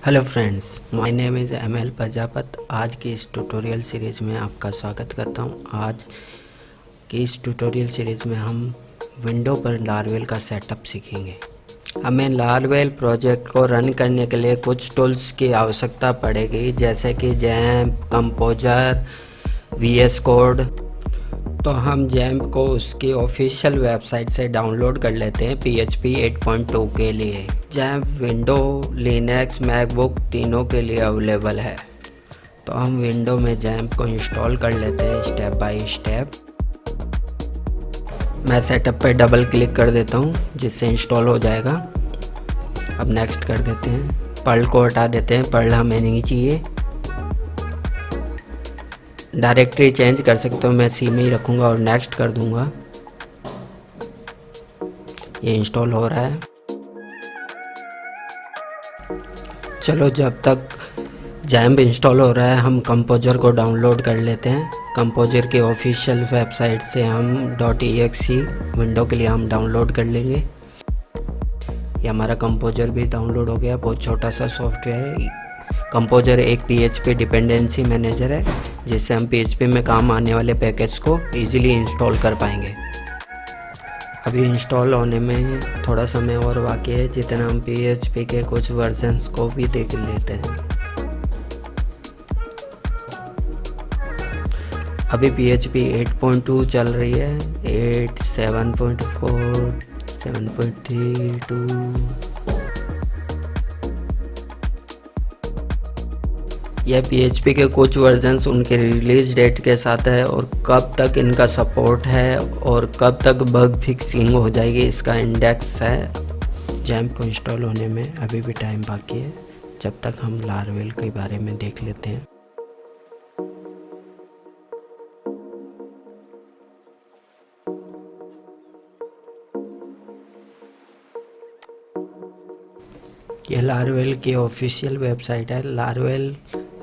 Hello friends, my name is ML Prajapat. आज की इस ट्यूटोरियल सीरीज़ में आपका स्वागत करता हूं। आज की इस ट्यूटोरियल सीरीज़ में हम विंडो पर लारवेल का सेटअप सीखेंगे। हमें लारवेल प्रोजेक्ट को रन करने के लिए कुछ टूल्स की आवश्यकता पड़ेगी, जैसे कि जैम्प, कंपोजर, VS कोड। तो हम जैम्प को उसकी ऑफिशियल वेबसाइट से डाउनलोड कर लेते हैं PHP 8.2 के लिए। जैम्प विंडो, लिनक्स, मैकबुक तीनों के लिए अवेलेबल है। तो हम विंडो में जैम्प को इंस्टॉल कर लेते हैं स्टेप बाय स्टेप। मैं सेटअप पे डबल क्लिक कर देता हूँ जिससे इंस्टॉल हो जाएगा। अब नेक्स्ट कर देते हैं। पर्ल को हटा देते हैं, पर्ल हमें नहीं चाहिए। डायरेक्टरी चेंज कर सकते हो, मैं सी में ही रखूँगा और नेक्स्ट कर दूँगा। ये इंस्टॉल हो रहा है। चलो, जब तक जैम्प इंस्टॉल हो रहा है हम कंपोजर को डाउनलोड कर लेते हैं। कंपोजर के ऑफिशियल वेबसाइट से हम .exe विंडो के लिए हम डाउनलोड कर लेंगे। ये हमारा कंपोजर भी डाउनलोड हो गया। बहुत छोटा सा सॉफ्टवेयर है। कंपोजर एक PHP डिपेंडेंसी मैनेजर है जिससे हम PHP में काम आने वाले पैकेज को ईजिली इंस्टॉल कर पाएंगे। अभी इंस्टॉल होने में थोड़ा समय और बाकी है, जितना हम PHP के कुछ वर्जन्स को भी देख लेते हैं। अभी PHP 8.2 चल रही है। 8, 7.4, 7.32। यह PHP के कुछ वर्जन्स उनके रिलीज डेट के साथ है और कब तक इनका सपोर्ट है और कब तक बग फिक्सिंग हो जाएगी इसका इंडेक्स है। जैम्प को इंस्टॉल होने में अभी भी टाइम बाकी है। जब तक हम लारवेल के बारे में देख लेते हैं। ये लारवेल की ऑफिशियल वेबसाइट है। लारवेल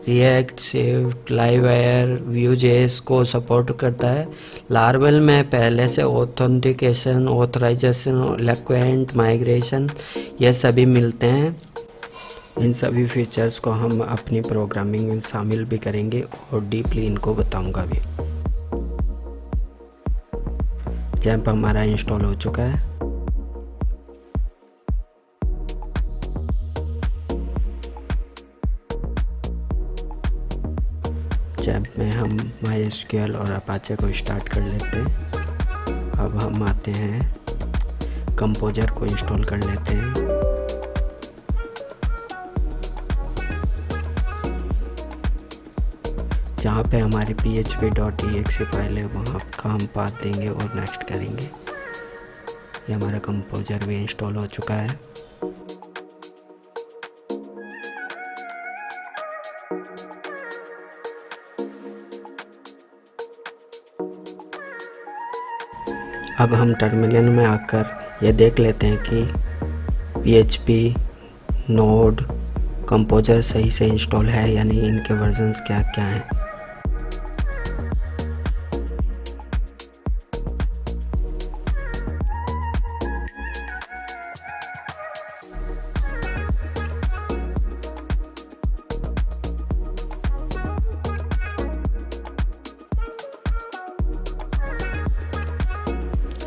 रिएक्ट, स्विफ्ट, लाइववायर, व्यूजेस को सपोर्ट करता है। लारवेल में पहले से ऑथेंटिकेशन, ऑथराइजेशन, इलेक्वेंट, माइग्रेशन ये सभी मिलते हैं। इन सभी फीचर्स को हम अपनी प्रोग्रामिंग में शामिल भी करेंगे और डीपली इनको बताऊंगा भी। जैम्प हमारा इंस्टॉल हो चुका है। जैम्प में हम MySQL और अपाचे को स्टार्ट कर लेते हैं। अब हम आते हैं, कंपोजर को इंस्टॉल कर लेते हैं। जहाँ पे हमारी php.exe फाइल है वहाँ का हम पाथ देंगे और नेक्स्ट करेंगे। ये हमारा कंपोजर भी इंस्टॉल हो चुका है। अब हम टर्मिनल में आकर ये देख लेते हैं कि PHP, नोड, कंपोजर सही से इंस्टॉल है यानी इनके वर्जन्स क्या क्या हैं।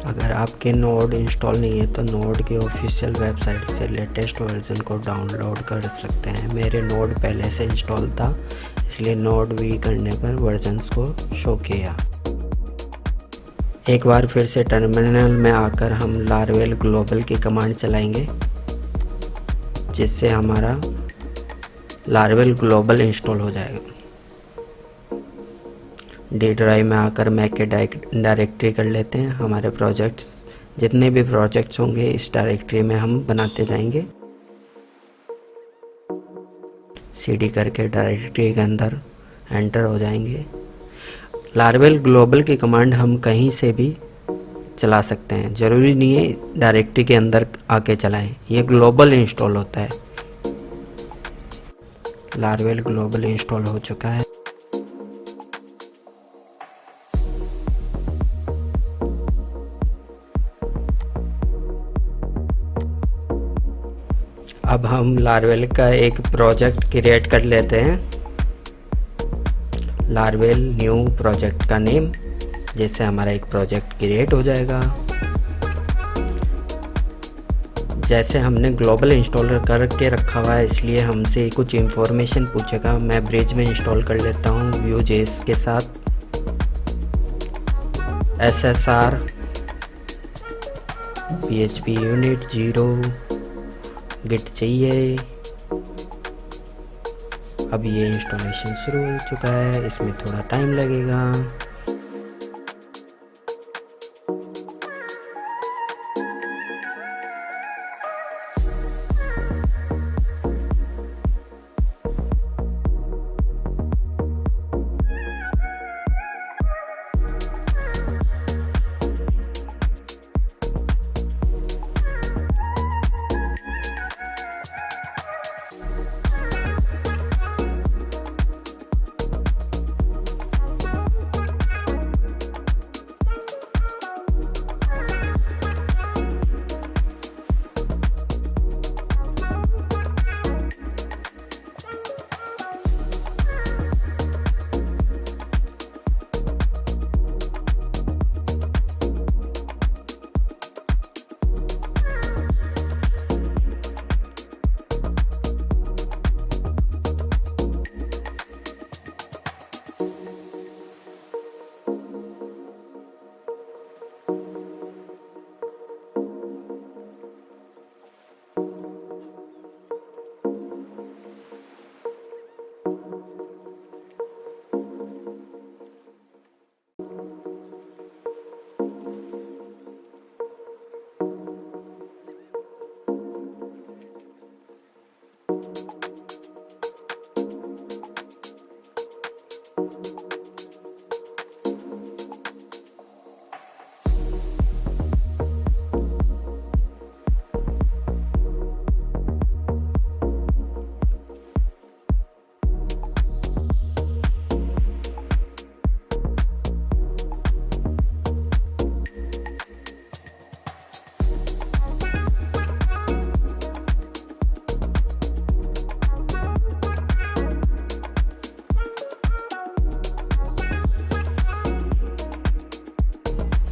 अगर आपके नोड इंस्टॉल नहीं है तो नोड की ऑफिशियल वेबसाइट से लेटेस्ट वर्जन को डाउनलोड कर सकते हैं। मेरे नोड पहले से इंस्टॉल था इसलिए नोड वी करने पर वर्जन्स को शो किया। एक बार फिर से टर्मिनल में आकर हम लारवेल ग्लोबल की कमांड चलाएंगे जिससे हमारा लारवेल ग्लोबल इंस्टॉल हो जाएगा। डी ड्राइव में आकर मैक के डायरेक्टरी कर लेते हैं। हमारे प्रोजेक्ट्स, जितने भी प्रोजेक्ट्स होंगे इस डायरेक्टरी में हम बनाते जाएंगे। CD करके डायरेक्टरी के अंदर एंटर हो जाएंगे। लारवेल ग्लोबल की कमांड हम कहीं से भी चला सकते हैं, ज़रूरी नहीं है डायरेक्टरी के अंदर आके चलाएं। ये ग्लोबल इंस्टॉल होता है। लारवेल ग्लोबल इंस्टॉल हो चुका है। अब अब हम लारवेल का एक प्रोजेक्ट क्रिएट कर लेते हैं, लारवेल न्यू प्रोजेक्ट का नेम, जिससे हमारा एक प्रोजेक्ट क्रिएट हो जाएगा। जैसे हमने ग्लोबल इंस्टॉलर करके रखा हुआ है, इसलिए हमसे कुछ इंफॉर्मेशन पूछेगा। मैं ब्रिज में इंस्टॉल कर लेता हूँ Vue.js के साथ। SSR PHP यूनिट 0 गिट चाहिए। अब ये इंस्टॉलेशन शुरू हो चुका है, इसमें थोड़ा टाइम लगेगा।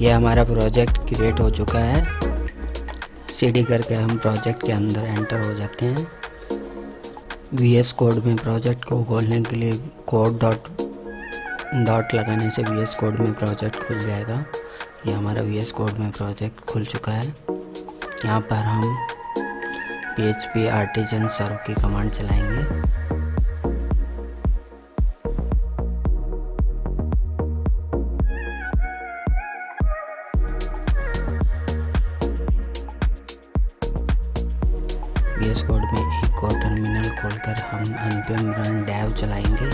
ये हमारा प्रोजेक्ट क्रिएट हो चुका है। सीडी करके हम प्रोजेक्ट के अंदर एंटर हो जाते हैं। VS कोड में प्रोजेक्ट को खोलने के लिए कोड डॉट लगाने से VS कोड में प्रोजेक्ट खुल जाएगा। ये हमारा VS कोड में प्रोजेक्ट खुल चुका है। यहाँ पर हम PHP आर्टिजन सर्व की कमांड चलाएंगे। VS कोड में एक और टर्मिनल खोलकर हम npm run dev चलाएंगे।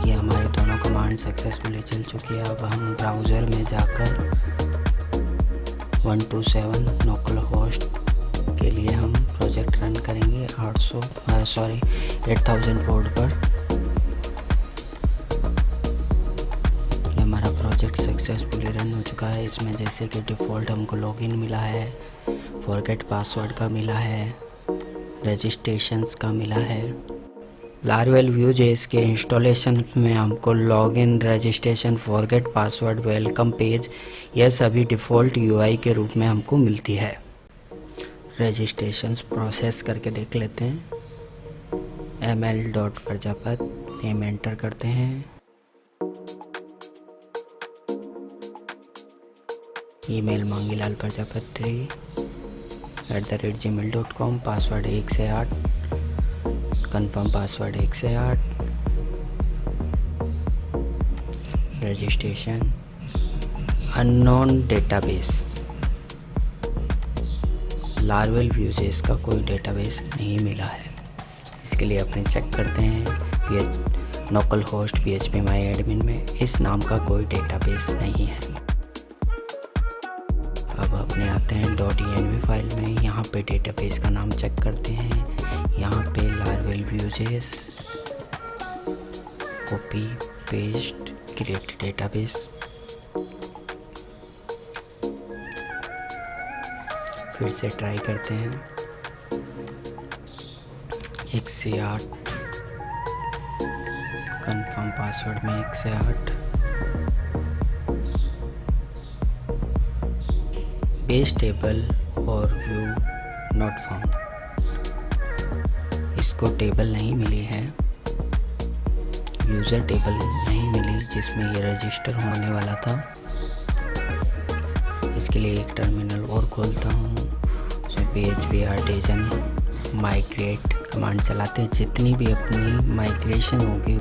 ये हमारे दोनों कमांड सक्सेसफुली चल चुकी है। अब हम ब्राउज़र में जाकर 127 लोकल होस्ट के लिए हम प्रोजेक्ट रन करेंगे 8000 पोर्ट पर। हमारा प्रोजेक्ट सक्सेसफुली रन हो चुका है। इसमें जैसे कि डिफ़ॉल्ट हमको लॉगिन मिला है, फॉरगेट पासवर्ड का मिला है, रजिस्ट्रेशंस का मिला है। लारवेल Vue.js के इंस्टॉलेशन में हमको login, registration, forget password, welcome page, यह सभी डिफ़ॉल्ट UI के रूप में हमको मिलती है। रजिस्ट्रेशंस प्रोसेस करके देख लेते हैं। ml.प्रजापत नेम एंटर करते हैं। Email Mangilal Prajapati @gmail.com, password 1 से 8, कन्फर्म पासवर्ड 1 से 8, registration unknown database. Laravel Vue.js का कोई डेटाबेस नहीं मिला है, इसके लिए अपने चेक करते हैं लोकल होस्ट PHP माई एडमिन में इस नाम का कोई डेटाबेस नहीं है। अब अपने आते हैं .env फाइल में। यहाँ पे डेटाबेस का नाम चेक करते हैं। यहाँ पे Laravel Vue.js copy paste create database. फिर से ट्राई करते हैं। 1 से 8 कंफर्म पासवर्ड में 1 से 8 पेज टेबल और व्यू नॉट फाउंड। इसको टेबल नहीं मिली है, यूज़र टेबल नहीं मिली जिसमें ये रजिस्टर होने वाला था। इसके लिए एक टर्मिनल और खोलता हूँ। PHP आर्टिजन माइग्रेट कमांड चलाते हैं, जितनी भी अपनी माइग्रेशन होगी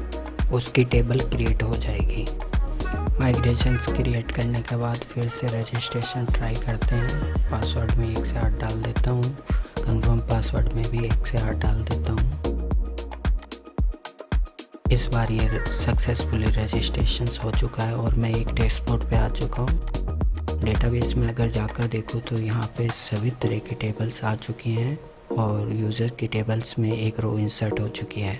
उसकी टेबल क्रिएट हो जाएगी। माइग्रेशंस क्रिएट करने के बाद फिर से रजिस्ट्रेशन ट्राई करते हैं। पासवर्ड में 1 से 8 डाल देता हूँ, कंफर्म पासवर्ड में भी 1 से 8 डाल देता हूँ। इस बार ये सक्सेसफुली रजिस्ट्रेशन हो चुका है और मैं एक डैशबोर्ड पे आ चुका हूँ। डेटाबेस में अगर जाकर देखूँ तो यहाँ पे सभी तरह की टेबल्स आ चुकी हैं और यूज़र की टेबल्स में एक रो इंसर्ट हो चुकी है।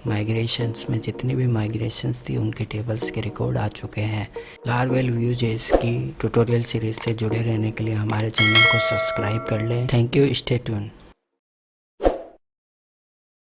माइग्रेशंस में जितनी भी माइग्रेशंस थी उनके टेबल्स के रिकॉर्ड आ चुके हैं। लारवेल व्यूजेस की ट्यूटोरियल सीरीज से जुड़े रहने के लिए हमारे चैनल को सब्सक्राइब कर लें। Thank you, stay tune.